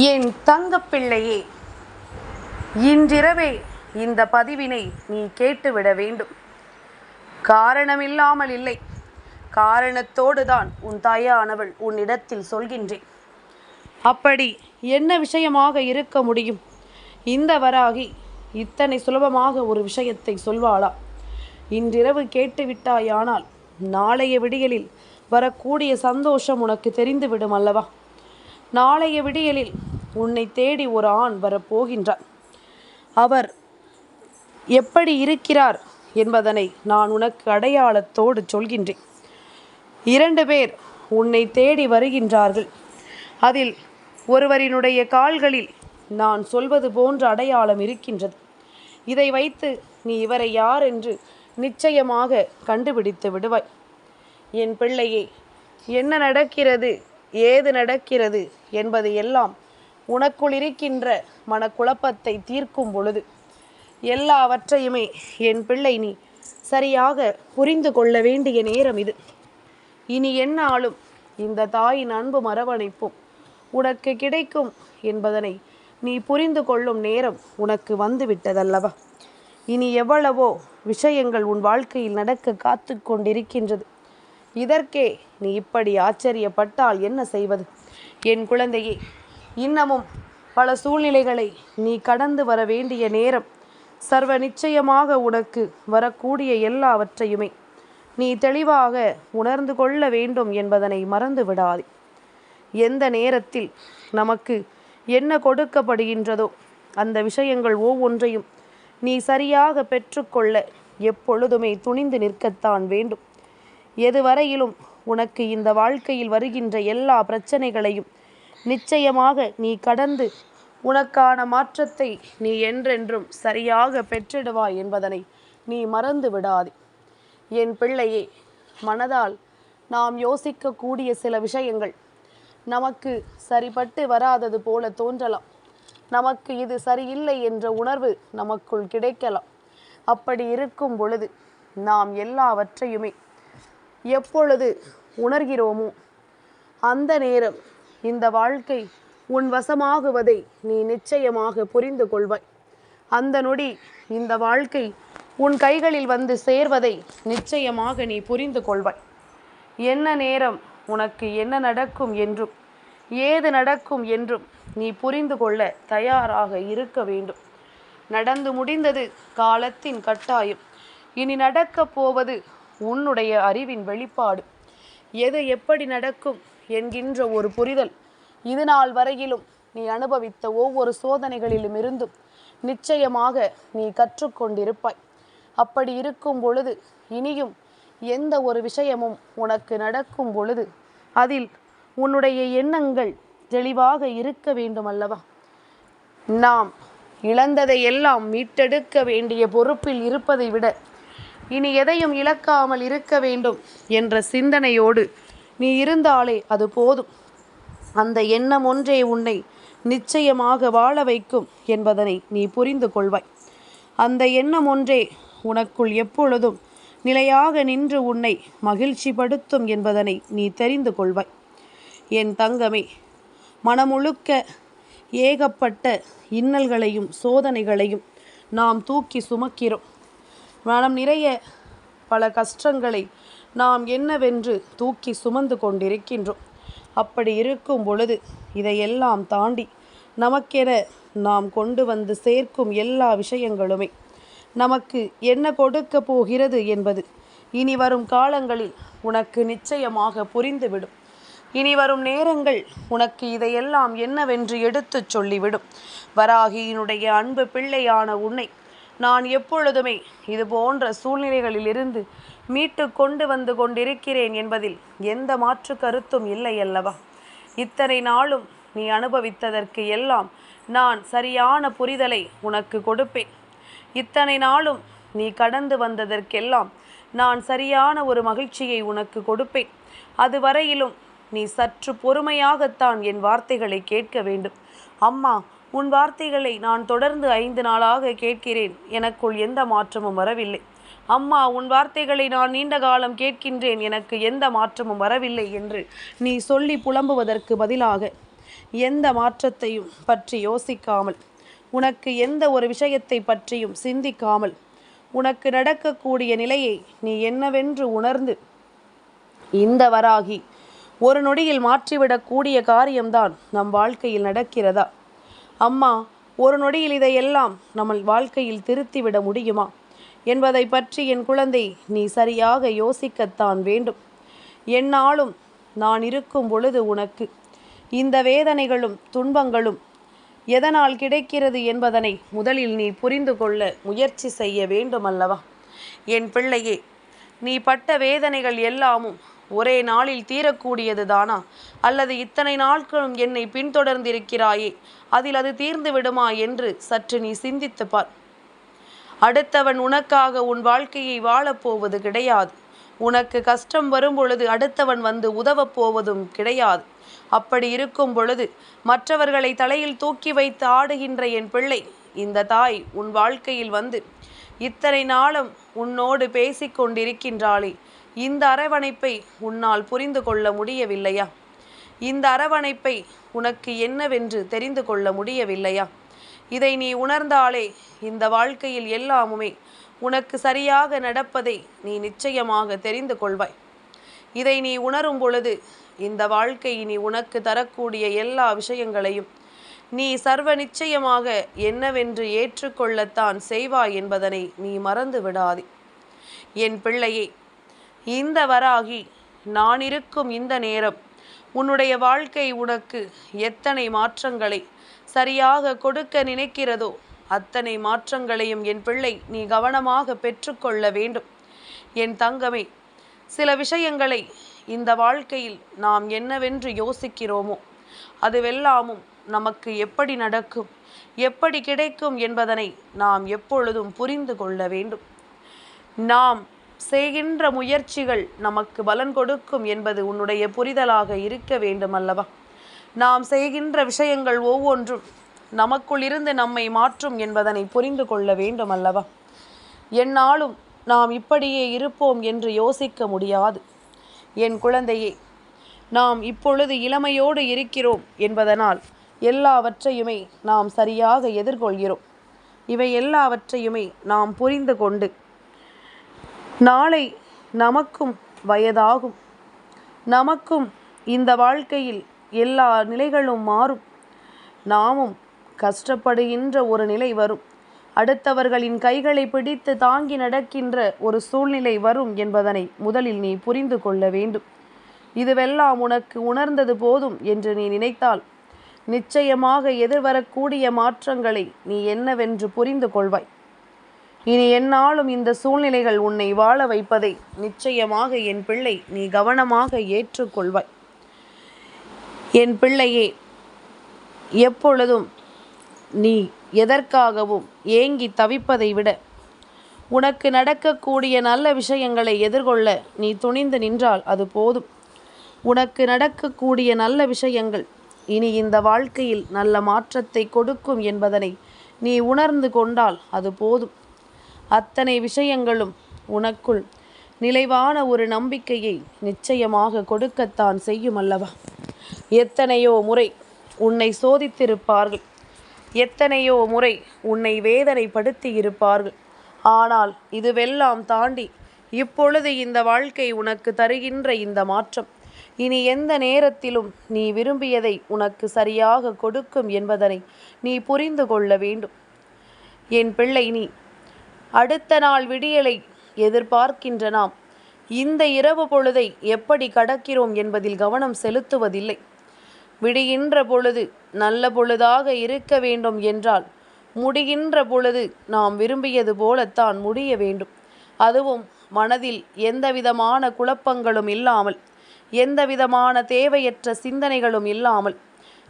என் தங்கப்பிள்ளையே, இன்றிரவே இந்த பதிவினை நீ கேட்டுவிட வேண்டும். காரணமில்லாமல் இல்லை, காரணத்தோடு தான் உன் தாயானவள் உன்னிடத்தில் சொல்கின்றேன். அப்படி என்ன விஷயமாக இருக்க முடியும்? இந்த வராகி இத்தனை சுலபமாக ஒரு விஷயத்தை சொல்வாளா? இன்றிரவு கேட்டுவிட்டாயானால் நாளைய விடியலில் வரக்கூடிய சந்தோஷம் உனக்கு தெரிந்துவிடும் அல்லவா? நாளைய விடியலில் உன்னை தேடி ஒரு ஆண் வரப்போகின்றார். அவர் எப்படி இருக்கிறார் என்பதனை நான் உனக்கு அடையாளத்தோடு சொல்கின்றேன். 2 பேர் உன்னை தேடி வருகின்றார்கள். அதில் ஒருவரினுடைய கால்களில் நான் சொல்வது போன்ற அடையாளம் இருக்கின்றது. இதை வைத்து நீ இவரை யார் என்று நிச்சயமாக கண்டுபிடித்து விடுவாய். என் பிள்ளையே, என்ன நடக்கிறது, ஏது நடக்கிறது என்பது எல்லாம் உனக்குள் இருக்கின்ற மனக்குழப்பத்தை தீர்க்கும் பொழுது எல்லாவற்றையுமே என் பிள்ளை நீ சரியாக புரிந்து கொள்ள வேண்டிய நேரம் இது. இனி என்னாலும் இந்த தாயின் அன்பும் அரவணைப்பும் உனக்கு கிடைக்கும் என்பதனை நீ புரிந்து கொள்ளும் நேரம் உனக்கு வந்துவிட்டதல்லவா? இனி எவ்வளவோ விஷயங்கள் உன் வாழ்க்கையில் நடக்க காத்து கொண்டிருக்கின்றது. இதற்கே நீ இப்படி ஆச்சரியப்பட்டால் என்ன செய்வது? என் குழந்தையே, இன்னமும் பல சூழ்நிலைகளை நீ கடந்து வர வேண்டிய நேரம் சர்வ நிச்சயமாக உனக்கு வரக்கூடிய எல்லாவற்றையுமே நீ தெளிவாக உணர்ந்து கொள்ள வேண்டும் என்பதனை மறந்து விடாதே. எந்த நேரத்தில் நமக்கு என்ன கொடுக்கப்படுகின்றதோ அந்த விஷயங்கள் ஒவ்வொன்றையும் நீ சரியாக பெற்றுக்கொள்ள எப்பொழுதுமே துணிந்து நிற்கத்தான் வேண்டும். எதுவரையிலும் உனக்கு இந்த வாழ்க்கையில் வருகின்ற எல்லா பிரச்சனைகளையும் நிச்சயமாக நீ கடந்து உனக்கான மாற்றத்தை நீ என்றென்றும் சரியாக பெற்றிடுவாய் என்பதனை நீ மறந்து விடாதே. என் பிள்ளையே, மனதால் நாம் யோசிக்கக்கூடிய சில விஷயங்கள் நமக்கு சரிபட்டு வராதது போல தோன்றலாம். நமக்கு இது சரியில்லை என்ற உணர்வு நமக்குள் கிடைக்கலாம். அப்படி இருக்கும் பொழுது நாம் எல்லாவற்றையுமே எப்பொழுது உணர்கிறோமோ அந்த நேரம் இந்த வாழ்க்கை உன் வசமாகுவதை நீ நிச்சயமாக புரிந்து கொள்வாய். அந்த நொடி இந்த வாழ்க்கை உன் கைகளில் வந்து சேர்வதை நிச்சயமாக நீ புரிந்து கொள்வாய். என்ன நேரம் உனக்கு என்ன நடக்கும் என்றும் ஏது நடக்கும் என்றும் நீ புரிந்து கொள்ள தயாராக இருக்க வேண்டும். நடந்து முடிந்தது காலத்தின் கட்டாயம். இனி நடக்கப் போவது உன்னுடைய அறிவின் வெளிப்பாடு. எது எப்படி நடக்கும் என்கின்ற ஒரு புரிதல் இது நாள் வரையிலும் நீ அனுபவித்த ஒவ்வொரு சோதனைகளிலும் இருந்தும் நிச்சயமாக நீ கற்றுக்கொண்டிருப்பாய். அப்படி இருக்கும் பொழுது இனியும் எந்த ஒரு விஷயமும் உனக்கு நடக்கும் பொழுது அதில் உன்னுடைய எண்ணங்கள் தெளிவாக இருக்க வேண்டும் அல்லவா? நாம் இழந்ததை எல்லாம் மீட்டெடுக்க வேண்டிய பொறுப்பில் இருப்பதை விட இனி எதையும் இழக்காமல் இருக்க வேண்டும் என்ற சிந்தனையோடு நீ இருந்தாலே அது போதும். அந்த எண்ணம் ஒன்றே உன்னை நிச்சயமாக வாழ வைக்கும் என்பதனை நீ புரிந்து கொள்வாய். அந்த எண்ணம் ஒன்றே உனக்குள் எப்பொழுதும் நிலையாக நின்று உன்னை மகிழ்ச்சிப்படுத்தும் என்பதனை நீ தெரிந்து கொள்வாய். என் தங்கமே, மனமுழுக்க ஏகப்பட்ட இன்னல்களையும் சோதனைகளையும் நாம் தூக்கி சுமக்கிறோம். மனம் நிறைய பல கஷ்டங்களை நாம் என்னவென்று தூக்கி சுமந்து கொண்டிருக்கின்றோம். அப்படி இருக்கும் பொழுது இதையெல்லாம் தாண்டி நமக்கென நாம் கொண்டு வந்து சேர்க்கும் எல்லா விஷயங்களுமே நமக்கு என்ன கொடுக்க போகிறது என்பது இனி வரும் காலங்களில் உனக்கு நிச்சயமாக புரிந்துவிடும். இனி வரும் நேரங்கள் உனக்கு இதையெல்லாம் என்னவென்று எடுத்துச் சொல்லிவிடும். வராகியினுடைய அன்பு பிள்ளையான உன்னை நான் எப்பொழுதுமே இது போன்ற சூழ்நிலைகளிலிருந்து மீட்டு கொண்டு வந்து கொண்டிருக்கிறேன் என்பதில் எந்த மாற்று கருத்தும் இல்லை அல்லவா? இத்தனை நாளும் நீ அனுபவித்ததற்கு எல்லாம் நான் சரியான புரிதலை உனக்கு கொடுப்பேன். இத்தனை நாளும் நீ கடந்து வந்ததற்கெல்லாம் நான் சரியான ஒரு மகிழ்ச்சியை உனக்கு கொடுப்பேன். அதுவரையிலும் நீ சற்று பொறுமையாகத்தான் என் வார்த்தைகளை கேட்க வேண்டும். அம்மா, உன் வார்த்தைகளை நான் தொடர்ந்து 5 நாளாக கேட்கிறேன், எனக்குள் எந்த மாற்றமும் வரவில்லை. அம்மா, உன் வார்த்தைகளை நான் நீண்ட காலம் கேட்கின்றேன், எனக்கு எந்த மாற்றமும் வரவில்லை என்று நீ சொல்லி புலம்புவதற்கு பதிலாக எந்த மாற்றத்தையும் பற்றி யோசிக்காமல், உனக்கு எந்த ஒரு விஷயத்தை பற்றியும் சிந்திக்காமல், உனக்கு நடக்கக்கூடிய நிலையை நீ என்னவென்று உணர்ந்து இந்த வராகி ஒரு நொடியில் மாற்றிவிடக்கூடிய காரியம்தான் நம் வாழ்க்கையில் நடக்கிறதா? அம்மா, ஒரு நொடியில் இதையெல்லாம் நம்ம வாழ்க்கையில் திருத்திவிட முடியுமா என்பதை பற்றி என் குழந்தை நீ சரியாக யோசிக்கத்தான் வேண்டும். என்னாலும் நான் இருக்கும் பொழுது உனக்கு இந்த வேதனைகளும் துன்பங்களும் எதனால் கிடைக்கிறது என்பதனை முதலில் நீ புரிந்து கொள்ள முயற்சி செய்ய வேண்டும் அல்லவா? என் பிள்ளையே, நீ பட்ட வேதனைகள் எல்லாமும் ஒரே நாளில் தீரக்கூடியது தானா? அல்லது இத்தனை நாட்களும் என்னை பின்தொடர்ந்திருக்கிறாயே, அதில் அது தீர்ந்து விடுமா என்று சற்று நீ சிந்தித்து பார். அடுத்தவன் உனக்காக உன் வாழ்க்கையை வாழப்போவது கிடையாது. உனக்கு கஷ்டம் வரும் பொழுது அடுத்தவன் வந்து உதவப் போவதும் கிடையாது. அப்படி இருக்கும் பொழுது மற்றவர்களை தலையில் தூக்கி வைத்து ஆடுகின்ற என் பிள்ளை, இந்த தாய் உன் வாழ்க்கையில் வந்து இத்தனை நாளும் உன்னோடு பேசிக்கொண்டிருக்கின்றாளே, இந்த அரவணைப்பை உன்னால் புரிந்து கொள்ள முடியவில்லையா? இந்த அரவணைப்பை உனக்கு என்னவென்று தெரிந்து கொள்ள முடியவில்லையா? இதை நீ உணர்ந்தாலே இந்த வாழ்க்கையில் எல்லாமுமே உனக்கு சரியாக நடப்பதை நீ நிச்சயமாக தெரிந்து கொள்வாய். இதை நீ உணரும் பொழுது இந்த வாழ்க்கை நீ உனக்கு தரக்கூடிய எல்லா விஷயங்களையும் நீ சர்வ நிச்சயமாக என்னவென்று ஏற்றுக்கொள்ளத்தான் செய்வாய் என்பதனை நீ மறந்து விடாதே. என் பிள்ளையே, இந்த வராகி நான் இருக்கும் இந்த நேரம் உன்னுடைய வாழ்க்கை உனக்கு எத்தனை மாற்றங்களை சரியாக கொடுக்க நினைக்கிறதோ அத்தனை மாற்றங்களையும் என் பிள்ளை நீ கவனமாக பெற்றுக்கொள்ள வேண்டும். என் தங்கமே, சில விஷயங்களை இந்த வாழ்க்கையில் நாம் என்னவென்று யோசிக்கிறோமோ அதுவெல்லாமும் நமக்கு எப்படி நடக்கும், எப்படி கிடைக்கும் என்பதனை நாம் எப்பொழுதும் புரிந்து கொள்ள வேண்டும். நாம் செய்கின்ற முயற்சிகள் நமக்கு பலன் கொடுக்கும் என்பது உன்னுடைய புரிதலாக இருக்க வேண்டும் அல்லவா? நாம் செய்கின்ற விஷயங்கள் ஒவ்வொன்றும் நமக்குள் இருந்து நம்மை மாற்றும் என்பதனை புரிந்து கொள்ள வேண்டும் அல்லவா? என்னாலும் நாம் இப்படியே இருப்போம் என்று யோசிக்க முடியாது. என் குழந்தையே, நாம் இப்பொழுது இளமையோடு இருக்கிறோம் என்பதனால் எல்லாவற்றையுமே நாம் சரியாக எதிர்கொள்கிறோம். இவை எல்லாவற்றையுமே நாம் புரிந்து கொண்டு நாளை நமக்கும் வயதாகும், நமக்கும் இந்த வாழ்க்கையில் எல்லா நிலைகளும் மாறும், நாமும் கஷ்டப்படுகின்ற ஒரு நிலை வரும், அடுத்தவர்களின் கைகளை பிடித்து தாங்கி நடக்கின்ற ஒரு சூழ்நிலை வரும் என்பதனை முதலில் நீ புரிந்து கொள்ள வேண்டும். இதுவெல்லாம் உனக்கு உணர்ந்தது போதும் என்று நீ நினைத்தால் நிச்சயமாக எதிர்வரக்கூடிய மாற்றங்களை நீ என்னவென்று புரிந்து கொள்வாய். இனி என்னாலும் இந்த சூழ்நிலைகள் உன்னை வாழ வைப்பதை நிச்சயமாக என் பிள்ளை நீ கவனமாக ஏற்றுக்கொள்வாய். என் பிள்ளையே, எப்பொழுதும் நீ எதற்காகவும் ஏங்கி தவிப்பதை விட உனக்கு நடக்கக்கூடிய நல்ல விஷயங்களை எதிர்கொள்ள நீ துணிந்து நின்றால் அது போதும். உனக்கு நடக்கக்கூடிய நல்ல விஷயங்கள் இனி இந்த வாழ்க்கையில் நல்ல மாற்றத்தை கொடுக்கும் என்பதனை நீ உணர்ந்து கொண்டால் அது போதும். அத்தனை விஷயங்களும் உனக்குள் நிலைவான ஒரு நம்பிக்கையை நிச்சயமாக கொடுக்கத்தான் செய்யும் அல்லவா? எத்தனையோ முறை உன்னை சோதித்திருப்பார்கள், எத்தனையோ முறை உன்னை வேதனைப்படுத்தி இருப்பார்கள். ஆனால் இதுவெல்லாம் தாண்டி இப்பொழுது இந்த வாழ்க்கை உனக்கு தருகின்ற இந்த மாற்றம் இனி எந்த நேரத்திலும் நீ விரும்பியதை உனக்கு சரியாக கொடுக்கும் என்பதனை நீ புரிந்து கொள்ள வேண்டும். என் பிள்ளை, நீ அடுத்த நாள் விடியலை எதிர்பார்க்கின்ற நாம் இந்த இரவு பொழுதை எப்படி கடக்கிறோம் என்பதில் கவனம் செலுத்துவதில்லை. விடுகின்ற பொழுது நல்ல பொழுதாக இருக்க வேண்டும் என்றால் முடிகின்ற பொழுது நாம் விரும்பியது போலத்தான் முடிய வேண்டும். அதுவும் மனதில் எந்தவிதமான குழப்பங்களும் இல்லாமல், எந்தவிதமான தேவையற்ற சிந்தனைகளும் இல்லாமல்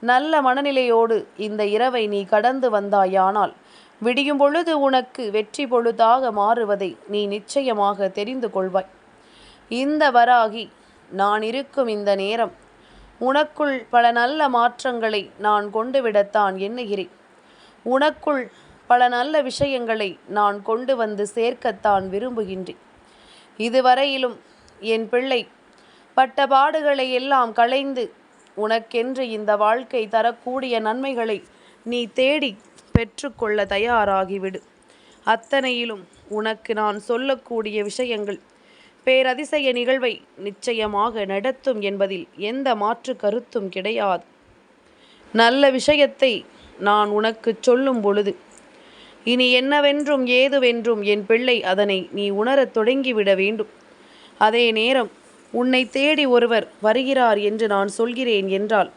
நல்ல மனநிலையோடு இந்த இரவை நீ கடந்து வந்தாயானால் விடியும் பொழுது உனக்கு வெற்றி பொழுதாக மாறுவதை நீ நிச்சயமாக தெரிந்து கொள்வாய். இந்த வராகி நான் இருக்கும் இந்த நேரம் உனக்குள் பல நல்ல மாற்றங்களை நான் கொண்டு விடத்தான் எண்ணுகிறேன். உனக்குள் பல நல்ல விஷயங்களை நான் கொண்டு வந்து சேர்க்கத்தான் விரும்புகின்றேன். இதுவரையிலும் என் பிள்ளை பட்ட பாடுகளை எல்லாம் களைந்து உனக்கென்று இந்த வாழ்க்கை தரக்கூடிய நன்மைகளை நீ தேடி பெற்றுக்கொள்ள தயாராகிவிடு. அத்தனையிலும் உனக்கு நான் சொல்லக்கூடிய விஷயங்கள் பேரதிசய நிகழ்வை நிச்சயமாக நடத்தும் என்பதில் எந்த மாற்று கருத்தும் கிடையாது. நல்ல விஷயத்தை நான் உனக்கு சொல்லும் பொழுது இனி என்னவென்றும் ஏதுவென்றும் என் பிள்ளை அதனை நீ உணரத் தொடங்கிவிட வேண்டும். அதே நேரம் உன்னை தேடி ஒருவர் வருகிறார் என்று நான் சொல்கிறேன் என்றால்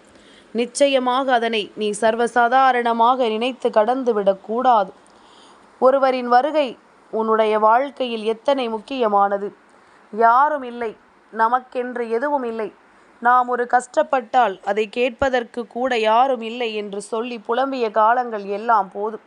நிச்சயமாக அதனை நீ சர்வசாதாரணமாக நினைத்து கடந்துவிடக்கூடாது. ஒருவரின் வருகை உன்னுடைய வாழ்க்கையில் எத்தனை முக்கியமானது. யாரும் இல்லை, நமக்கென்று எதுவும் இல்லை, நாம் ஒரு கஷ்டப்பட்டால் அதை கேட்பதற்கு கூட யாரும் இல்லை என்று சொல்லி புலம்பிய காலங்கள் எல்லாம் போதும்.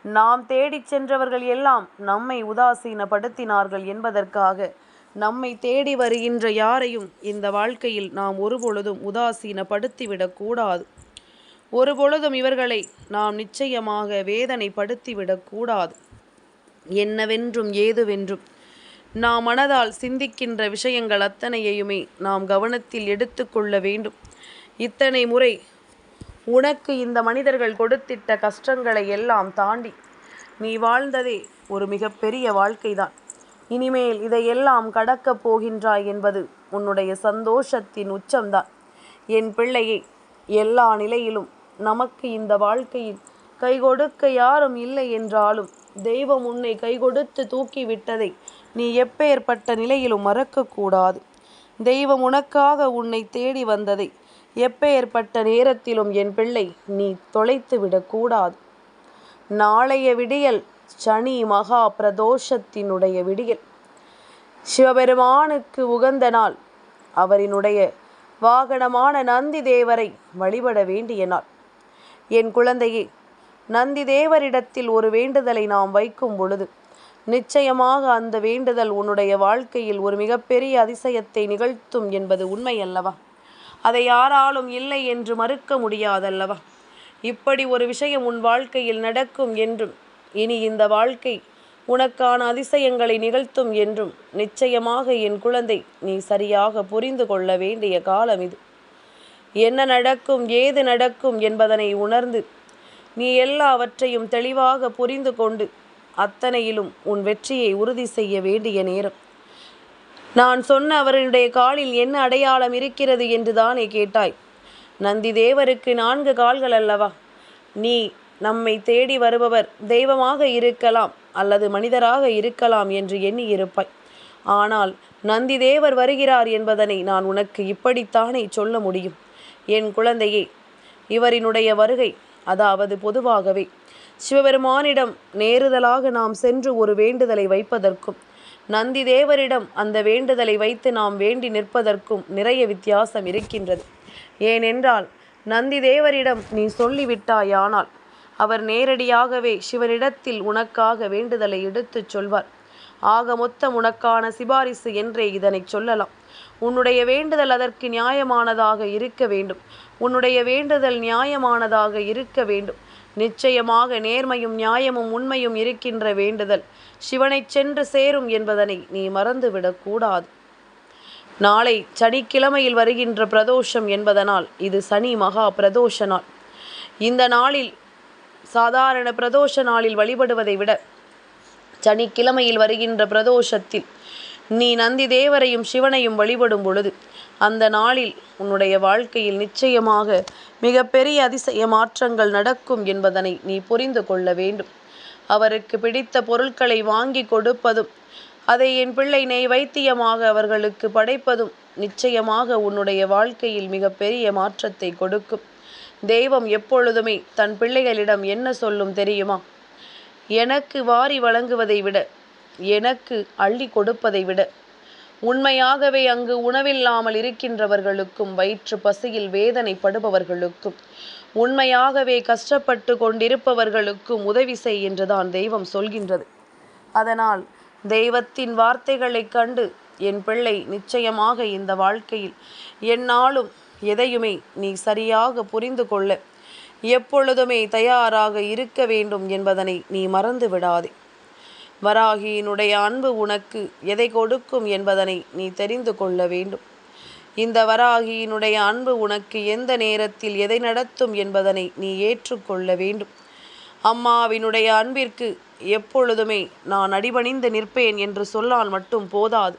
நாம் தேடிச் சென்றவர்கள் எல்லாம் நம்மை உதாசீனப்படுத்தினார்கள் என்பதற்காக நம்மை தேடி வருகின்ற யாரையும் இந்த வாழ்க்கையில் நாம் ஒருபொழுதும் உதாசீனப்படுத்திவிடக்கூடாது. ஒருபொழுதும் இவர்களை நாம் நிச்சயமாக வேதனைப்படுத்திவிடக்கூடாது. என்னவென்றும் ஏதுவென்றும் நாம் மனதால் சிந்திக்கின்ற விஷயங்கள் அத்தனையுமே நாம் கவனத்தில் எடுத்துக்கொள்ள வேண்டும். இத்தனை முறை உனக்கு இந்த மனிதர்கள் கொடுத்திட்ட கஷ்டங்களை எல்லாம் தாண்டி நீ வாழ்ந்ததே ஒரு மிகப்பெரிய வாழ்க்கைதான். இனிமேல் இதையெல்லாம் கடக்கப் போகின்றாய் என்பது உன்னுடைய சந்தோஷத்தின் உச்சம்தான். என் பிள்ளையை, எல்லா நிலையிலும் நமக்கு இந்த வாழ்க்கையில் கை கொடுக்க யாரும் இல்லை என்றாலும் தெய்வம் உன்னை கை கொடுத்து தூக்கிவிட்டதை நீ எப்பேற்பட்ட நிலையிலும் மறக்கக்கூடாது. தெய்வம் உனக்காக உன்னை தேடி வந்ததை எப்பேற்பட்ட நேரத்திலும் என் பிள்ளை நீ தொலைத்து விடக்கூடாது. நாளைய விடியல் சனி மகா பிரதோஷத்தினுடைய விடியல். சிவபெருமானுக்கு உகந்த நாள். அவரினுடைய வாகனமான நந்தி தேவரை வழிபட வேண்டிய நாள். என் குழந்தையே, நந்தி தேவரிடத்தில் ஒரு வேண்டுதலை நாம் வைக்கும் பொழுது நிச்சயமாக அந்த வேண்டுதல் உன்னுடைய வாழ்க்கையில் ஒரு மிகப்பெரிய அதிசயத்தை நிகழ்த்தும் என்பது உண்மை அல்லவா? அதை யாராலும் இல்லை என்று மறுக்க முடியாதல்லவா? இப்படி ஒரு விஷயம் உன் வாழ்க்கையில் நடக்கும் என்றும் இனி இந்த வாழ்க்கை உனக்கான அதிசயங்களை நிகழ்த்தும் என்றும் நிச்சயமாக என் குழந்தை நீ சரியாக புரிந்து கொள்ள வேண்டிய காலம் இது. என்ன நடக்கும், ஏது நடக்கும் என்பதனை உணர்ந்து நீ எல்லாவற்றையும் தெளிவாக புரிந்து கொண்டு அத்தனையிலும் உன் வெற்றியை உறுதி செய்ய வேண்டிய நேரம். நான் சொன்ன அவருடைய காலில் என்ன அடையாளம் இருக்கிறது என்று தானே கேட்டாய். நந்தி தேவருக்கு 4 கால்கள் அல்லவா? நீ நம்மை தேடி வருபவர் தெய்வமாக இருக்கலாம் அல்லது மனிதராக இருக்கலாம் என்று எண்ணி இருப்பாய். ஆனால் நந்தி தேவர் வருகிறார் என்பதனை நான் உனக்கு இப்படித்தானே சொல்ல முடியும். என் குழந்தையே, இவரினுடைய வருகை, அதாவது பொதுவாகவே சிவபெருமானிடம் நேருதலாக நாம் சென்று ஒரு வேண்டுதலை வைப்பதற்கும் நந்தி தேவரிடம் அந்த வேண்டுதலை வைத்து நாம் வேண்டி நிற்பதற்கும் நிறைய வித்தியாசம் இருக்கின்றது. ஏனென்றால் நந்தி தேவரிடம் நீ சொல்லிவிட்டாயானால் அவர் நேரடியாகவே சிவனிடத்தில் உனக்காக வேண்டுதலை எடுத்துச் சொல்வார். ஆக மொத்தம் உனக்கான சிபாரிசு என்றே இதனை சொல்லலாம். உன்னுடைய வேண்டுதல் அதற்கு நியாயமானதாக இருக்க வேண்டும். உன்னுடைய வேண்டுதல் நியாயமானதாக இருக்க வேண்டும். நிச்சயமாக நேர்மையும் நியாயமும் உண்மையும் இருக்கின்ற வேண்டுதல் சிவனை சென்று சேரும் என்பதனை நீ மறந்துவிடக்கூடாது. நாளை சனிக்கிழமையில் வருகின்ற பிரதோஷம் என்பதனால் இது சனி மகா பிரதோஷ நாள். இந்த நாளில் சாதாரண பிரதோஷ நாளில் வழிபடுவதை விட சனிக்கிழமையில் வருகின்ற பிரதோஷத்தில் நீ நந்தி தேவரையும் சிவனையும் வழிபடும் பொழுது அந்த நாளில் உன்னுடைய வாழ்க்கையில் நிச்சயமாக மிகப்பெரிய அதிசய மாற்றங்கள் நடக்கும் என்பதனை நீ புரிந்து கொள்ள வேண்டும். அவருக்கு பிடித்த பொருட்களை வாங்கி கொடுப்பதும் அதை என் பிள்ளை நெய்வேத்தியமாக அவர்களுக்கு படைப்பதும் நிச்சயமாக உன்னுடைய வாழ்க்கையில் மிகப்பெரிய மாற்றத்தை கொடுக்கும். தெய்வம் எப்பொழுதுமே தன் பிள்ளைகளிடம் என்ன சொல்லும் தெரியுமா? எனக்கு வாரி வழங்குவதை விட, எனக்கு அள்ளி கொடுப்பதை விட, உண்மையாகவே அங்கு உணவில்லாமல் இருக்கின்றவர்களுக்கும் வயிற்று பசியில் வேதனைப்படுபவர்களுக்கும் உண்மையாகவே கஷ்டப்பட்டு கொண்டிருப்பவர்களுக்கும் உதவி செய் என்றுதான் தெய்வம் சொல்கின்றது. அதனால் தெய்வத்தின் வார்த்தைகளை கண்டு என் பிள்ளை நிச்சயமாக இந்த வாழ்க்கையில் எந்நாளும் எதையுமே நீ சரியாக புரிந்து கொள்ள எப்பொழுதுமே தயாராக இருக்க வேண்டும் என்பதனை நீ மறந்து விடாதே. வராகியினுடைய அன்பு உனக்கு எதை கொடுக்கும் என்பதனை நீ தெரிந்து கொள்ள வேண்டும். இந்த வராகியினுடைய அன்பு உனக்கு எந்த நேரத்தில் எதை நடத்தும் என்பதனை நீ ஏற்றுக்கொள்ள வேண்டும். அம்மாவினுடைய அன்பிற்கு எப்பொழுதுமே நான் அடிபணிந்து நிற்பேன் என்று சொன்னால் மட்டும் போதாது,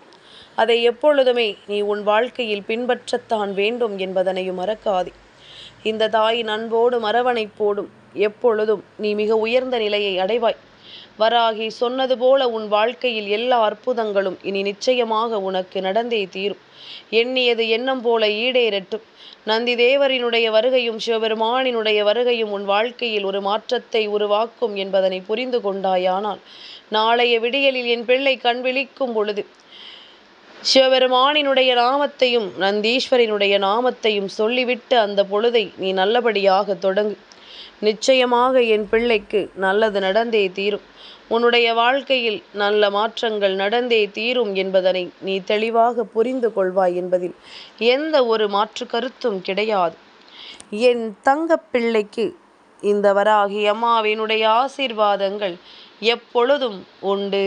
அதை எப்பொழுதுமே நீ உன் வாழ்க்கையில் பின்பற்றத்தான் வேண்டும் என்பதனையும் மறக்காதே. இந்த தாயின் அன்போடும் அரவணைப்போடும் எப்பொழுதும் நீ மிக உயர்ந்த நிலையை அடைவாய். வராகி சொன்னது போல உன் வாழ்க்கையில் எல்லா அற்புதங்களும் இனி நிச்சயமாக உனக்கு நடந்தே தீரும். எண்ணியது எண்ணம் போல ஈடேறட்டும். நந்தி தேவரினுடைய வருகையும் சிவபெருமானினுடைய வருகையும் உன் வாழ்க்கையில் ஒரு மாற்றத்தை உருவாக்கும் என்பதனை புரிந்து கொண்டாயானால் நாளைய விடியலில் என் பிள்ளை கண் விழிக்கும் பொழுது சிவபெருமானினுடைய நாமத்தையும் நந்தீஸ்வரனுடைய நாமத்தையும் சொல்லிவிட்டு அந்த பொழுதை நீ நல்லபடியாக தொடங்கு. நிச்சயமாக என் பிள்ளைக்கு நல்லது நடந்தே தீரும். உன்னுடைய வாழ்க்கையில் நல்ல மாற்றங்கள் நடந்தே தீரும் என்பதனை நீ தெளிவாக புரிந்து கொள்வாய் என்பதில் எந்த ஒரு மாற்று கருத்தும் கிடையாது. என் தங்க பிள்ளைக்கு இந்த வராகி அம்மாவினுடைய ஆசீர்வாதங்கள் எப்பொழுதும் உண்டு.